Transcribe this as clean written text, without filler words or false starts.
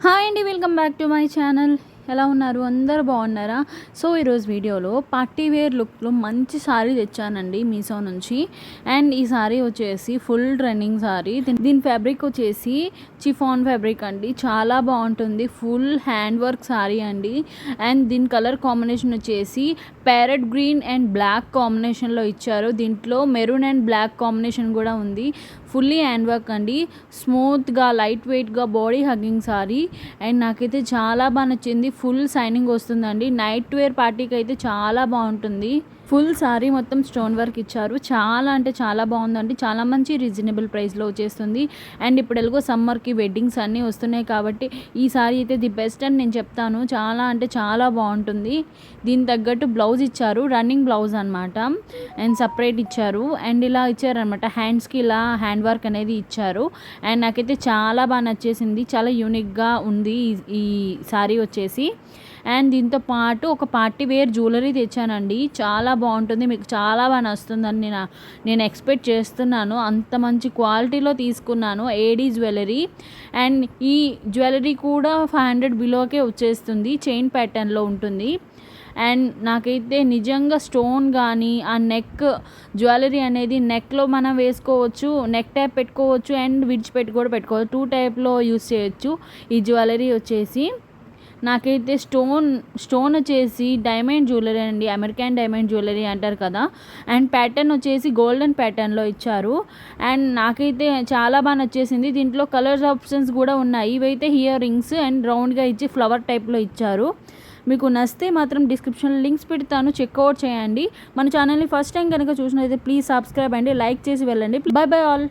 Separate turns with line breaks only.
Hi అండి, welcome back to my channel. ఎలా ఉన్నారు? అందరు బాగున్నారా? సో ఈరోజు వీడియోలో పార్టీ వేర్ లుక్లో మంచి సారీ తెచ్చానండి మీషో నుంచి. అండ్ ఈ సారీ వచ్చేసి ఫుల్ రన్నింగ్ సారీ. దీని ఫ్యాబ్రిక్ వచ్చేసి చిఫాన్ ఫ్యాబ్రిక్ అండి. చాలా బాగుంటుంది. ఫుల్ హ్యాండ్ వర్క్ సారీ అండి. అండ్ దీని కలర్ కాంబినేషన్ వచ్చేసి ప్యారెట్ గ్రీన్ అండ్ బ్లాక్ కాంబినేషన్లో ఇచ్చారు. దీంట్లో మెరూన్ అండ్ బ్లాక్ కాంబినేషన్ కూడా ఉంది. ఫుల్లీ హ్యాండ్ వర్క్ అండి. స్మూత్గా లైట్ వెయిట్గా బాడీ హగ్గింగ్ సారీ. అండ్ నాకైతే చాలా బాగా నచ్చింది. ఫుల్ సైనింగ్ వస్తుందండి. నైట్ వేర్ పార్టీకి అయితే చాలా బాగుంటుంది. ఫుల్ సారీ మొత్తం స్టోన్ వర్క్ ఇచ్చారు. చాలా అంటే చాలా బాగుందండి. చాలా మంచి రీజనబుల్ ప్రైస్లో వచ్చేస్తుంది. అండ్ ఇప్పుడు ఎలాగో సమ్మర్కి వెడ్డింగ్స్ అన్నీ వస్తున్నాయి కాబట్టి ఈ సారీ అయితే ది బెస్ట్ అని నేను చెప్తాను. చాలా అంటే చాలా బాగుంటుంది. దీనికి తగ్గట్టు బ్లౌజ్ ఇచ్చారు. రన్నింగ్ బ్లౌజ్ అనమాట. అండ్ సపరేట్ ఇచ్చారు. అండ్ ఇలా ఇచ్చారనమాట. హ్యాండ్స్కి ఇలా హ్యాండ్ వర్క్ అనేది ఇచ్చారు. అండ్ నాకైతే చాలా బాగా నచ్చేసింది. చాలా యూనిక్గా ఉంది ఈ సారీ వచ్చేసి. అండ్ దీంతో పాటు ఒక పార్టీ వేర్ జ్యువెలరీ తెచ్చానండి. చాలా బాగుంటుంది. మీకు చాలా బాగా నచ్చుతుందని నేను ఎక్స్పెక్ట్ చేస్తున్నాను. అంత మంచి క్వాలిటీలో తీసుకున్నాను. ఏడీ జ్యువెలరీ. అండ్ ఈ జ్యువెలరీ కూడా 500 బిలోకే వచ్చేస్తుంది. చైన్ ప్యాటర్న్లో ఉంటుంది. అండ్ నాకైతే నిజంగా స్టోన్ కానీ ఆ నెక్ జ్యువెలరీ అనేది నెక్లో మనం వేసుకోవచ్చు. నెక్ టైప్ పెట్టుకోవచ్చు అండ్ విడిచిపెట్టి కూడా పెట్టుకోవచ్చు. 2 టైప్లో యూస్ చేయొచ్చు. ఈ జ్యువెలరీ వచ్చేసి నాకైతే స్టోన్ వచ్చేసి డైమండ్ జ్యువెలరీ అండి. అమెరికన్ డైమండ్ జ్యువెలరీ అంటారు కదా. అండ్ ప్యాటర్న్ వచ్చేసి గోల్డెన్ ప్యాటర్న్లో ఇచ్చారు. అండ్ నాకైతే చాలా బాగా నచ్చేసింది. దీంట్లో కలర్స్ ఆప్షన్స్ కూడా ఉన్నాయి. ఇవైతే హియర్ రింగ్స్ అండ్ రౌండ్గా ఇచ్చి ఫ్లవర్ టైప్లో ఇచ్చారు. మీకు నచ్చితే మాత్రం డిస్క్రిప్షన్లో లింక్స్ పెడతాను, చెక్అవుట్ చేయండి. మన ఛానల్ని ఫస్ట్ టైం కనుక చూసినట్లయితే ప్లీజ్ సబ్స్క్రైబ్ అండి, లైక్ చేసి వెళ్ళండి. By by all.